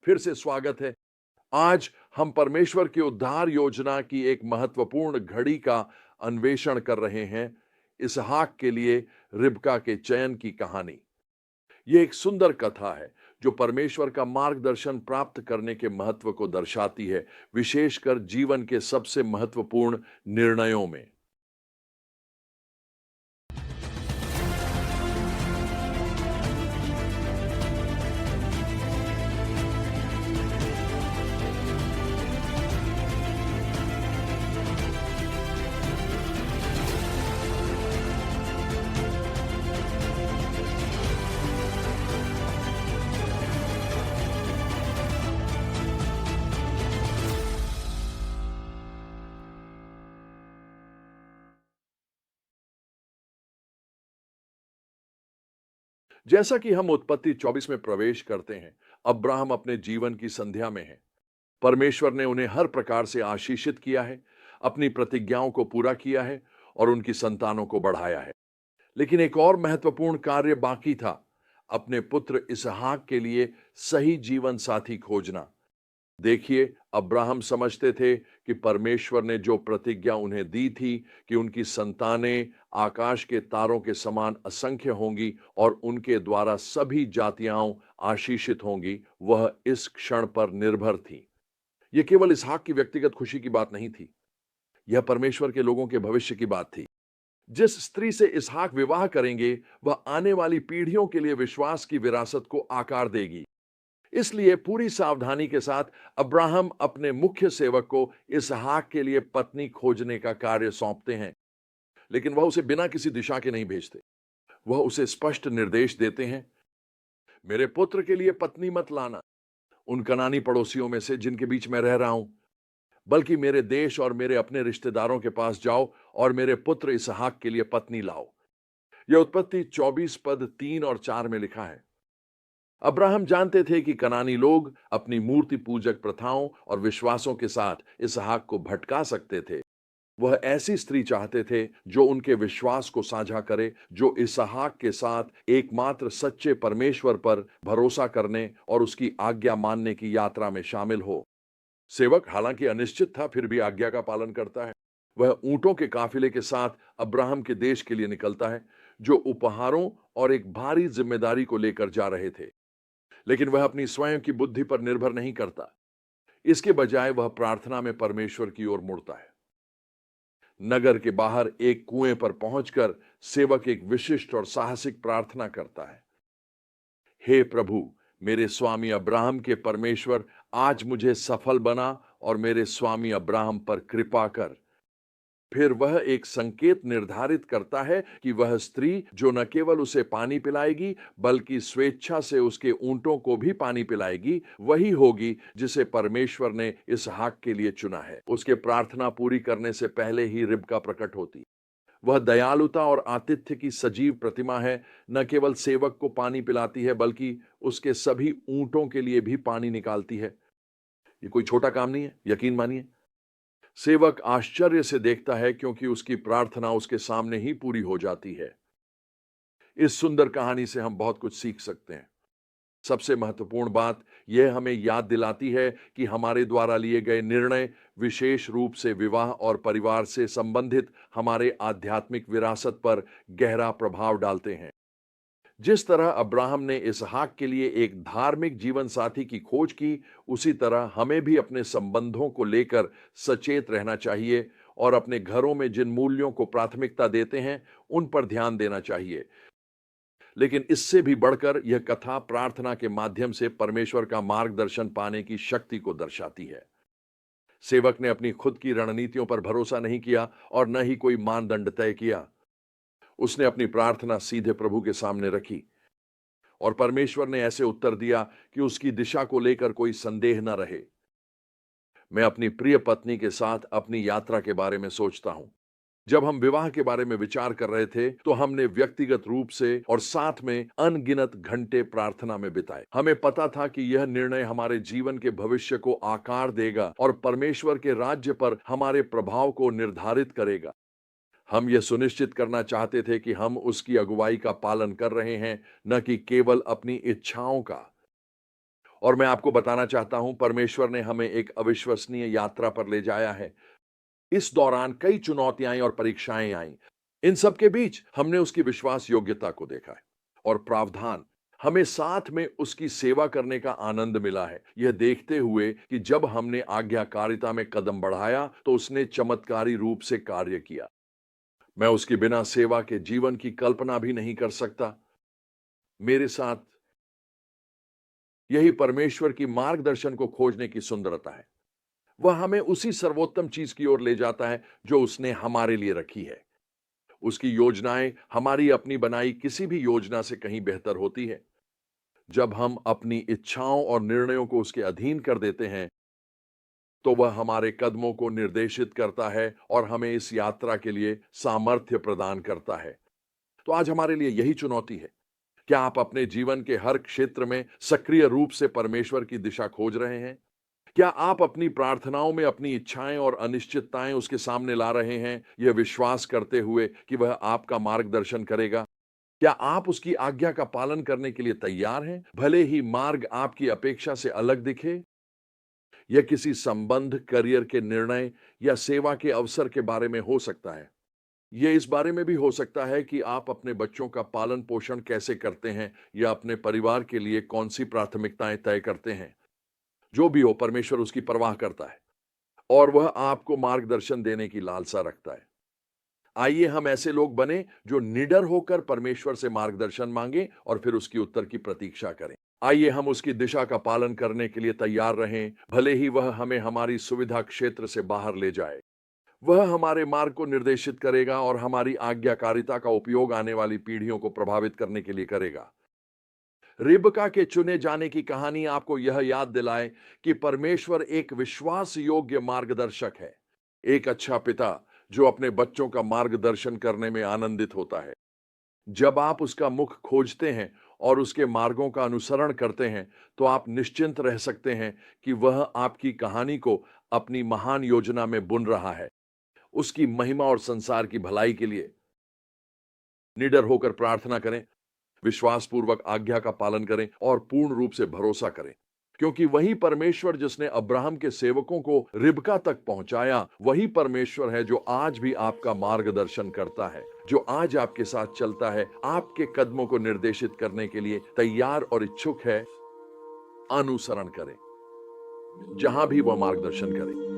फिर से स्वागत है। आज हम परमेश्वर की उद्धार योजना की एक महत्वपूर्ण घड़ी का अन्वेषण कर रहे हैं, इसहाक के लिए रिबका के चयन की कहानी। ये एक सुंदर कथा है जो परमेश्वर का मार्गदर्शन प्राप्त करने के महत्व को दर्शाती है, विशेषकर जीवन के सबसे महत्वपूर्ण निर्णयों में। जैसा कि हम उत्पत्ति 24 में प्रवेश करते हैं, अब्राहम अपने जीवन की संध्या में है। परमेश्वर ने उन्हें हर प्रकार से आशीषित किया है, अपनी प्रतिज्ञाओं को पूरा किया है और उनकी संतानों को बढ़ाया है। लेकिन एक और महत्वपूर्ण कार्य बाकी था, अपने पुत्र इसहाक के लिए सही जीवन साथी खोजना। देखिए, अब्राहम समझते थे कि परमेश्वर ने जो प्रतिज्ञा उन्हें दी थी कि उनकी संतानें आकाश के तारों के समान असंख्य होंगी और उनके द्वारा सभी जातियां आशीषित होंगी, वह इस क्षण पर निर्भर थी। यह केवल इसहाक की व्यक्तिगत खुशी की बात नहीं थी, यह परमेश्वर के लोगों के भविष्य की बात थी। जिस स्त्री से इसहाक विवाह करेंगे, वह आने वाली पीढ़ियों के लिए विश्वास की विरासत को आकार देगी। इसलिए पूरी सावधानी के साथ अब्राहम अपने मुख्य सेवक को इसहाक के लिए पत्नी खोजने का कार्य सौंपते हैं। लेकिन वह उसे बिना किसी दिशा के नहीं भेजते। वह उसे स्पष्ट निर्देश देते हैं, मेरे पुत्र के लिए पत्नी मत लाना उन कनानी पड़ोसियों में से जिनके बीच मैं रह रहा हूं, बल्कि मेरे देश और मेरे अपने रिश्तेदारों के पास जाओ और मेरे पुत्र इसहाक के लिए पत्नी लाओ। यह उत्पत्ति 24 पद 3 और 4 में लिखा है। अब्राहम जानते थे कि कनानी लोग अपनी मूर्ति पूजक प्रथाओं और विश्वासों के साथ इसहाक को भटका सकते थे। वह ऐसी स्त्री चाहते थे जो उनके विश्वास को साझा करे, जो इसहाक के साथ एकमात्र सच्चे परमेश्वर पर भरोसा करने और उसकी आज्ञा मानने की यात्रा में शामिल हो। सेवक हालांकि अनिश्चित था, फिर भी आज्ञा का पालन करता है। वह ऊंटों के काफिले के साथ अब्राहम के देश के लिए निकलता है, जो उपहारों और एक भारी जिम्मेदारी को लेकर जा रहे थे। लेकिन वह अपनी स्वयं की बुद्धि पर निर्भर नहीं करता। इसके बजाय वह प्रार्थना में परमेश्वर की ओर मुड़ता है। नगर के बाहर एक कुएं पर पहुंचकर सेवक एक विशिष्ट और साहसिक प्रार्थना करता है। हे प्रभु, मेरे स्वामी अब्राहम के परमेश्वर, आज मुझे सफल बना और मेरे स्वामी अब्राहम पर कृपा कर। फिर वह एक संकेत निर्धारित करता है कि वह स्त्री जो न केवल उसे पानी पिलाएगी बल्कि स्वेच्छा से उसके ऊंटों को भी पानी पिलाएगी, वही होगी जिसे परमेश्वर ने इसहाक के लिए चुना है। उसके प्रार्थना पूरी करने से पहले ही रिबका प्रकट होती। वह दयालुता और आतिथ्य की सजीव प्रतिमा है। न केवल सेवक को पानी पिलाती है बल्कि उसके सभी ऊंटों के लिए भी पानी निकालती है। ये कोई छोटा काम नहीं है, यकीन मानिए। सेवक आश्चर्य से देखता है क्योंकि उसकी प्रार्थना उसके सामने ही पूरी हो जाती है। इस सुंदर कहानी से हम बहुत कुछ सीख सकते हैं। सबसे महत्वपूर्ण बात यह हमें याद दिलाती है कि हमारे द्वारा लिए गए निर्णय, विशेष रूप से विवाह और परिवार से संबंधित हमारे आध्यात्मिक विरासत पर गहरा प्रभाव डालते हैं। जिस तरह अब्राहम ने इसहाक के लिए एक धार्मिक जीवन साथी की खोज की, उसी तरह हमें भी अपने संबंधों को लेकर सचेत रहना चाहिए और अपने घरों में जिन मूल्यों को प्राथमिकता देते हैं, उन पर ध्यान देना चाहिए। लेकिन इससे भी बढ़कर यह कथा प्रार्थना के माध्यम से परमेश्वर का मार्गदर्शन पाने की शक्ति को दर्शाती है। सेवक ने अपनी खुद की रणनीतियों पर भरोसा नहीं किया और न ही कोई मानदंड तय किया। उसने अपनी प्रार्थना सीधे प्रभु के सामने रखी और परमेश्वर ने ऐसे उत्तर दिया कि उसकी दिशा को लेकर कोई संदेह न रहे। मैं अपनी प्रिय पत्नी के साथ अपनी यात्रा के बारे में सोचता हूं। जब हम विवाह के बारे में विचार कर रहे थे, तो हमने व्यक्तिगत रूप से और साथ में अनगिनत घंटे प्रार्थना में बिताए। हमें पता था कि यह निर्णय हमारे जीवन के भविष्य को आकार देगा और परमेश्वर के राज्य पर हमारे प्रभाव को निर्धारित करेगा। हम यह सुनिश्चित करना चाहते थे कि हम उसकी अगुवाई का पालन कर रहे हैं, न कि केवल अपनी इच्छाओं का। और मैं आपको बताना चाहता हूं, परमेश्वर ने हमें एक अविश्वसनीय यात्रा पर ले जाया है। इस दौरान कई चुनौतियां और परीक्षाएं आईं। इन सब के बीच हमने उसकी विश्वास योग्यता को देखा है और प्रावधान, हमें साथ में उसकी सेवा करने का आनंद मिला है, यह देखते हुए कि जब हमने आज्ञाकारिता में कदम बढ़ाया तो उसने चमत्कारी रूप से कार्य किया। मैं उसके बिना सेवा के जीवन की कल्पना भी नहीं कर सकता। मेरे साथ यही परमेश्वर की मार्गदर्शन को खोजने की सुंदरता है। वह हमें उसी सर्वोत्तम चीज की ओर ले जाता है जो उसने हमारे लिए रखी है। उसकी योजनाएं हमारी अपनी बनाई किसी भी योजना से कहीं बेहतर होती है। जब हम अपनी इच्छाओं और निर्णयों को उसके अधीन कर देते हैं, तो वह हमारे कदमों को निर्देशित करता है और हमें इस यात्रा के लिए सामर्थ्य प्रदान करता है। तो आज हमारे लिए यही चुनौती है। क्या आप अपने जीवन के हर क्षेत्र में सक्रिय रूप से परमेश्वर की दिशा खोज रहे हैं? क्या आप अपनी प्रार्थनाओं में अपनी इच्छाएं और अनिश्चितताएं उसके सामने ला रहे हैं, यह विश्वास करते हुए कि वह आपका मार्गदर्शन करेगा? क्या आप उसकी आज्ञा का पालन करने के लिए तैयार हैं, भले ही मार्ग आपकी अपेक्षा से अलग दिखे? यह किसी संबंध, करियर के निर्णय या सेवा के अवसर के बारे में हो सकता है। ये इस बारे में भी हो सकता है कि आप अपने बच्चों का पालन पोषण कैसे करते हैं या अपने परिवार के लिए कौन सी प्राथमिकताएं तय करते हैं। जो भी हो, परमेश्वर उसकी परवाह करता है और वह आपको मार्गदर्शन देने की लालसा रखता है। आइए हम ऐसे लोग बने जो निडर होकर परमेश्वर से मार्गदर्शन मांगे और फिर उसकी उत्तर की प्रतीक्षा करें। आइए हम उसकी दिशा का पालन करने के लिए तैयार रहें, भले ही वह हमें हमारी सुविधा क्षेत्र से बाहर ले जाए। वह हमारे मार्ग को निर्देशित करेगा और हमारी आज्ञाकारिता का उपयोग आने वाली पीढ़ियों को प्रभावित करने के लिए करेगा। रिबका के चुने जाने की कहानी आपको यह याद दिलाए कि परमेश्वर एक विश्वास योग्य मार्गदर्शक है, एक अच्छा पिता जो अपने बच्चों का मार्गदर्शन करने में आनंदित होता है। जब आप उसका मुख खोजते हैं और उसके मार्गों का अनुसरण करते हैं, तो आप निश्चिंत रह सकते हैं कि वह आपकी कहानी को अपनी महान योजना में बुन रहा है, उसकी महिमा और संसार की भलाई के लिए। निडर होकर प्रार्थना करें, विश्वासपूर्वक आज्ञा का पालन करें और पूर्ण रूप से भरोसा करें, क्योंकि वही परमेश्वर जिसने अब्राहम के सेवकों को रिबका तक पहुंचाया, वही परमेश्वर है जो आज भी आपका मार्गदर्शन करता है, जो आज आपके साथ चलता है, आपके कदमों को निर्देशित करने के लिए तैयार और इच्छुक है। अनुसरण करें जहां भी वह मार्गदर्शन करे।